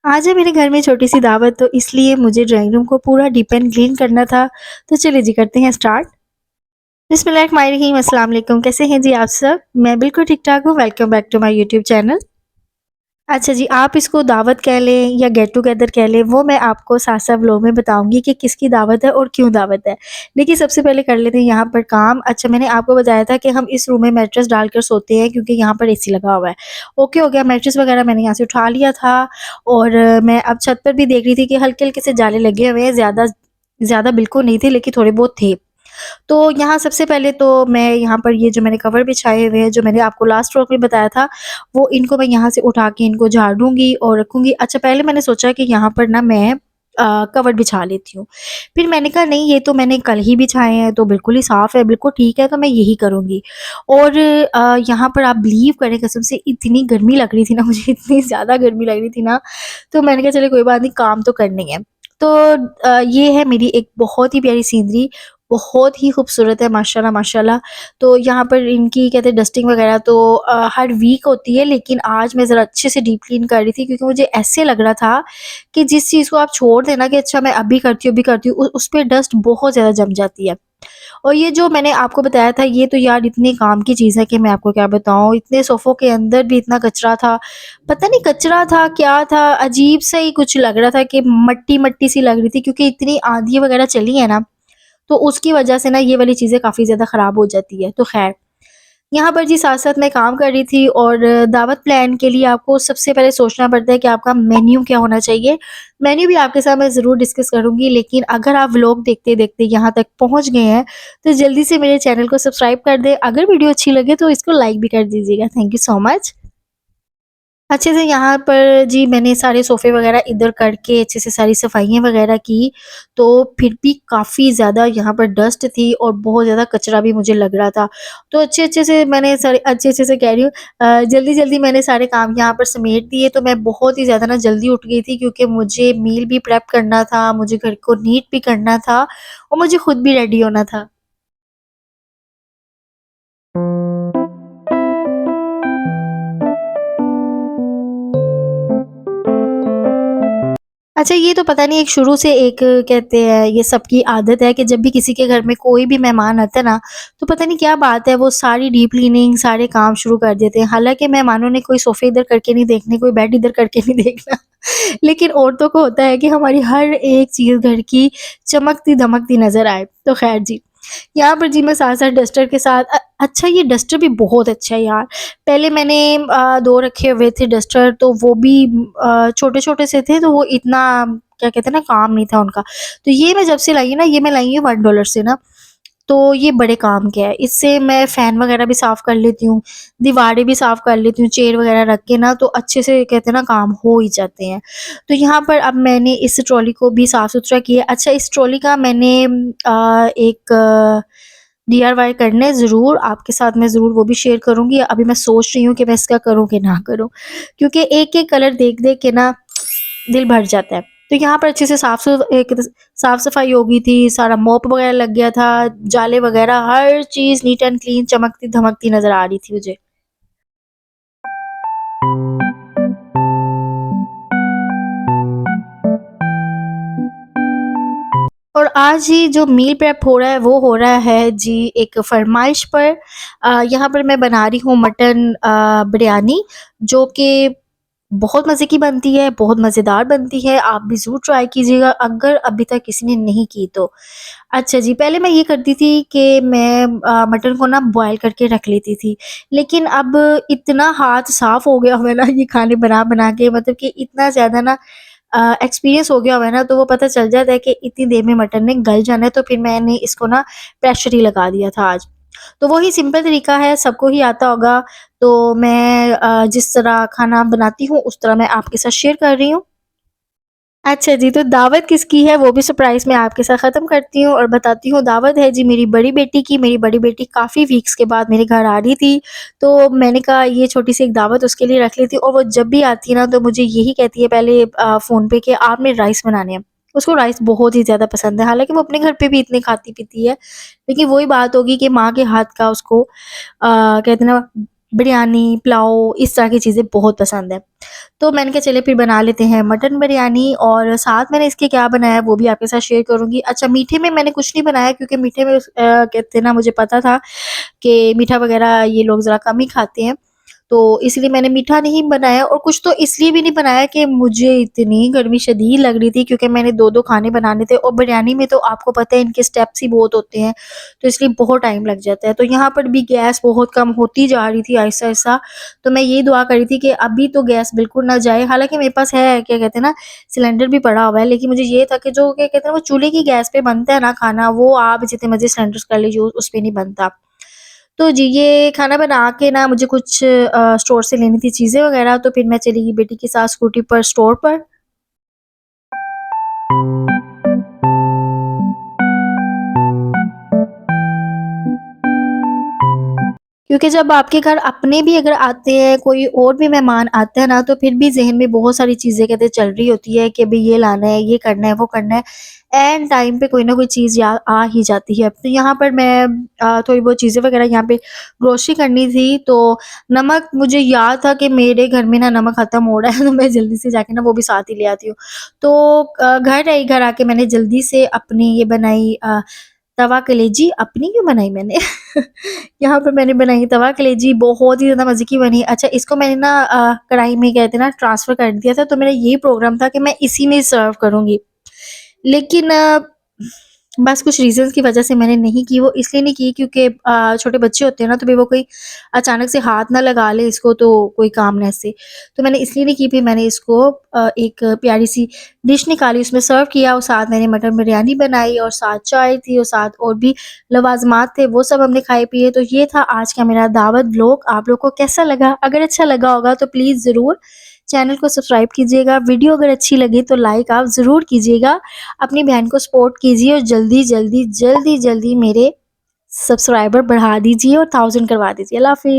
आज है मेरे घर में छोटी-सी दावत तो इसलिए मुझे ड्राइंग रूम को पूरा डीप एंड क्लीन करना था। तो चलिए जी करते हैं स्टार्ट। बिस्मिल्लाहिर्रहमानिर्रहीम, अस्सलाम वालेकुम। कैसे हैं जी आप सब? मैं बिल्कुल ठीक-ठाक हूँ। Welcome back to my YouTube channel. अच्छा जी, आप इसको दावत कह लें या गेट टुगेदर कह लें, वो मैं आपको साथ-साथ व्लॉग में बताऊँगी कि किसकी दावत है और क्यों दावत है। देखिए, सबसे पहले कर लेते हैं यहाँ पर काम। अच्छा, मैंने आपको बताया था कि हम इस रूम में मैट्रेस डालकर सोते हैं क्योंकि यहाँ पर एसी लगा हुआ है। ओके हो गया, मैट्रेस वगैरह मैंने यहाँ से उठा लिया था और मैं अब छत पर भी देख रही थी कि हल्के-हल्के से जाले लगे हुए हैं, ज़्यादा ज़्यादा बिल्कुल नहीं थे लेकिन थोड़े बहुत थे। तो यहाँ सबसे पहले तो मैं यहाँ पर ये जो मैंने कवर बिछाए हुए हैं, जो मैंने आपको लास्ट व्लॉग में बताया था, वो इनको मैं यहाँ से उठा के इनको झाड़ूँगी और रखूँगी। अच्छा, पहले मैंने सोचा कि यहाँ पर ना मैं कवर बिछा लेती हूँ। फिर मैंने कहा नहीं, ये तो मैंने कल ही बिछाए हैं, तो बिल्कुल ही साफ़ है, बिल्कुल ठीक है, तो मैं यही करूँगी। और यहाँ पर आप बिलीव करें, कसम से इतनी गर्मी लग रही थी ना मुझे, इतनी ज़्यादा गर्मी लग रही थी ना, तो मैंने कहा चलो कोई बात नहीं, काम तो करनी है। तो ये है मेरी एक बहुत ही प्यारी सीनरी, बहुत ही खूबसूरत है माशाल्लाह माशाल्लाह। तो यहाँ पर इनकी कहते हैं डस्टिंग वगैरह तो हर वीक होती है, लेकिन आज मैं ज़रा अच्छे से डीप क्लीन कर रही थी क्योंकि मुझे ऐसे लग रहा था कि जिस चीज़ को आप छोड़ दें ना कि अच्छा मैं अभी करती हूँ, अभी करती हूँ, उस पे डस्ट बहुत ज़्यादा जम जाती है। और ये जो मैंने आपको बताया था, ये तो यार इतनी काम की चीज़ है कि मैं आपको क्या बताऊँ, इतने सोफ़ों के अंदर भी इतना कचरा था। पता नहीं कचरा था, क्या था, अजीब-सा ही कुछ लग रहा था कि मट्टी-मट्टी सी लग रही थी क्योंकि इतनी आँधी वगैरह चली है ना, तो उसकी वजह से ना ये वाली चीज़ें काफ़ी ज़्यादा ख़राब हो जाती है। तो ख़ैर, यहाँ पर जी साथ-साथ मैं काम कर रही थी और दावत प्लान के लिए आपको सबसे पहले सोचना पड़ता है कि आपका मेन्यू क्या होना चाहिए। मेन्यू भी आपके साथ मैं ज़रूर डिस्कस करूँगी, लेकिन अगर आप व्लॉग देखते-देखते यहाँ तक पहुँच गए हैं, तो जल्दी से मेरे चैनल को सब्सक्राइब कर दें। अगर वीडियो अच्छी लगे तो इसको लाइक भी कर दीजिएगा। Thank you so much. अच्छे से यहाँ पर जी मैंने सारे सोफ़े वग़ैरह इधर करके अच्छे से सारी सफाइयाँ वग़ैरह की, तो फिर भी काफ़ी ज़्यादा यहाँ पर डस्ट थी और बहुत ज़्यादा कचरा भी मुझे लग रहा था। तो अच्छे-अच्छे से मैंने सारे अच्छे-अच्छे से कह रही हूँ जल्दी-जल्दी मैंने सारे काम यहाँ पर समेट दिए, तो मैं बहुत ही ज़्यादा ना जल्दी उठ गई थी क्योंकि मुझे मील भी प्रेप करना था, मुझे घर को नीट भी करना था और मुझे खुद भी रेडी होना था। अच्छा, ये तो पता नहीं एक शुरू से एक कहते हैं ये सबकी आदत है कि जब भी किसी के घर में कोई भी मेहमान आता है ना, तो पता नहीं क्या बात है, वो सारी डीप क्लीनिंग सारे काम शुरू कर देते हैं। हालाँकि मेहमानों ने कोई सोफ़े इधर करके नहीं देखने, कोई बेड इधर करके नहीं देखना। लेकिन औरतों को होता है कि हमारी हर एक चीज़ घर की चमकती-दमकती नज़र आए। तो ख़ैर जी, यहाँ पर जी मैं साथ-साथ डस्टर के साथ अच्छा, ये डस्टर भी बहुत अच्छा है यार। पहले मैंने 2 रखे हुए थे डस्टर, तो वो भी छोटे-छोटे से थे, तो वो इतना क्या कहते हैं ना काम नहीं था उनका। तो ये मैं जब से लाई हूँ ना, ये मैं लाई हूँ $1 से ना, तो ये बड़े काम के है। इससे मैं फ़ैन वगैरह भी साफ़ कर लेती हूँ, दीवारें भी साफ़ कर लेती हूँ, चेयर वगैरह रख के ना तो अच्छे से कहते हैं ना काम हो ही जाते हैं। तो यहाँ पर अब मैंने इस ट्रॉली को भी साफ़-सुथरा किया। अच्छा, इस ट्रॉली का मैंने एक डीआईवाई करना है ज़रूर, आपके साथ मैं ज़रूर वो भी शेयर करूँगी। अभी मैं सोच रही हूँ कि मैं इसका करूँ कि ना करूँ, क्योंकि एक-एक कलर देख-देख के ना दिल भर जाता है। तो यहाँ पर अच्छे से साफ-सफाई हो गई थी, सारा मॉप वगैरह लग गया था, जाले वगैरह हर चीज़ नीट एंड क्लीन चमकती-धमकती नज़र आ रही थी मुझे। और आज ही जो मील प्रेप हो रहा है वो हो रहा है जी एक फ़रमाइश पर। यहाँ पर मैं बना रही हूँ मटन बिरयानी, जो कि बहुत मज़े की बनती है, बहुत मज़ेदार बनती है। आप भी ज़रूर ट्राई कीजिएगा अगर अभी तक किसी ने नहीं की तो। अच्छा जी, पहले मैं ये करती थी कि मैं मटन को ना बॉयल करके रख लेती थी। लेकिन अब इतना हाथ साफ़ हो गया हुआ है ना ये खाने बना-बना के, मतलब कि इतना ज़्यादा ना एक्सपीरियंस हो गया हुआ है ना, तो वो पता चल जाता है कि इतनी देर में मटन ने गल जाना है, तो फिर मैंने इसको ना प्रेशर ही लगा दिया था आज। तो वही सिंपल तरीका है, सबको ही आता होगा। तो मैं जिस तरह खाना बनाती हूँ उस तरह मैं आपके साथ शेयर कर रही हूँ। अच्छा जी, तो दावत किसकी है वो भी सरप्राइज़ मैं आपके साथ ख़त्म करती हूँ और बताती हूँ। दावत है जी मेरी बड़ी बेटी की। मेरी बड़ी बेटी काफ़ी वीक्स के बाद मेरे घर आ रही थी, तो मैंने कहा ये छोटी-सी एक दावत उसके लिए रख लेती हूँ। और वो जब भी आती है ना तो मुझे यही कहती है पहले फ़ोन पे कि आप मेरे राइस बनाने हैं। उसको राइस बहुत ही ज़्यादा पसंद है, हालाँकि वो अपने घर पे भी इतने खाती-पीती है, लेकिन वही बात होगी कि माँ के हाथ का उसको कहते हैं ना बिरयानी, पुलाव इस तरह की चीज़ें बहुत पसंद है। तो मैंने कहा चलिए फिर बना लेते हैं मटन बिरयानी, और साथ मैंने इसके क्या बनाया वो भी आपके साथ शेयर करूँगी। अच्छा, मीठे में मैंने कुछ नहीं बनाया क्योंकि मीठे में कहते हैं ना, मुझे पता था कि मीठा वग़ैरह ये लोग ज़रा कम ही खाते हैं, तो इसलिए मैंने मीठा नहीं बनाया। और कुछ तो इसलिए भी नहीं बनाया कि मुझे इतनी गर्मी शदीद लग रही थी, क्योंकि मैंने 2-2 खाने बनाने थे, और बिरयानी में तो आपको पता है इनके स्टेप्स ही बहुत होते हैं, तो इसलिए बहुत टाइम लग जाता है। तो यहाँ पर भी गैस बहुत कम होती जा रही थी आहिस्ता-आहिस्ता, तो मैं ये दुआ कर रही थी कि अभी तो गैस बिल्कुल ना जाए। हालाँकि मेरे पास है, क्या कहते हैं ना, सिलेंडर भी पड़ा हुआ है, लेकिन मुझे ये था कि जो क्या कहते हैं वो चूल्हे की गैस पे बनता है ना खाना, वो आप जितने मर्ज़ी सिलेंडर्स कर लीजिए उस पे नहीं बनता। तो जी, ये खाना बना के ना मुझे कुछ स्टोर से लेनी थी चीज़ें वग़ैरह, तो फिर मैं चली गई बेटी के साथ स्कूटी पर स्टोर पर। क्योंकि जब आपके घर अपने भी अगर आते हैं, कोई और भी मेहमान आता है ना, तो फिर भी ज़हन में बहुत सारी चीज़ें कहते चल रही होती है कि भई ये लाना है, ये करना है, वो करना है। ऐन टाइम पे कोई ना कोई चीज़ या आ ही जाती है। तो यहाँ पर मैं थोड़ी बहुत चीज़ें वग़ैरह यहाँ पे ग्रोसरी करनी थी, तो नमक मुझे याद था कि मेरे घर में ना नमक ख़त्म हो रहा है, तो मैं जल्दी से जाके ना वो भी साथ ही ले आती हूँ। तो घर आई, घर आके मैंने जल्दी से अपनी ये बनाई तवा कलेजी। अपनी क्यों बनाई मैंने? यहाँ पे मैंने बनाई तवा कलेजी, बहुत ही ज़्यादा मज़े की बनी। अच्छा, इसको मैंने ना कढ़ाई में कहते हैं ना ट्रांसफ़र कर दिया था, तो मेरा यही प्रोग्राम था कि मैं इसी में सर्व करूँगी। लेकिन बस कुछ रीज़न्स की वज़ह से मैंने नहीं की। वो इसलिए नहीं की क्योंकि छोटे बच्चे होते हैं ना, तो फिर वो कोई अचानक से हाथ ना लगा ले इसको, तो कोई काम ना ऐसे। तो मैंने इसलिए नहीं की, फिर मैंने इसको एक प्यारी-सी डिश निकाली, उसमें सर्व किया, और साथ मैंने मटन बिरयानी बनाई, और साथ चाय थी, और साथ और भी लवाज़मात थे, वो सब हमने खाए-पिए। तो ये था आज का मेरा दावत व्लॉग। आप लोग को कैसा लगा? अगर अच्छा लगा होगा तो प्लीज़ ज़रूर चैनल को सब्सक्राइब कीजिएगा। वीडियो अगर अच्छी लगी तो लाइक आप ज़रूर कीजिएगा। अपनी बहन को सपोर्ट कीजिए, और जल्दी-जल्दी मेरे सब्सक्राइबर बढ़ा दीजिए और 1000 करवा दीजिए। अल्लाह हाफ़िज़।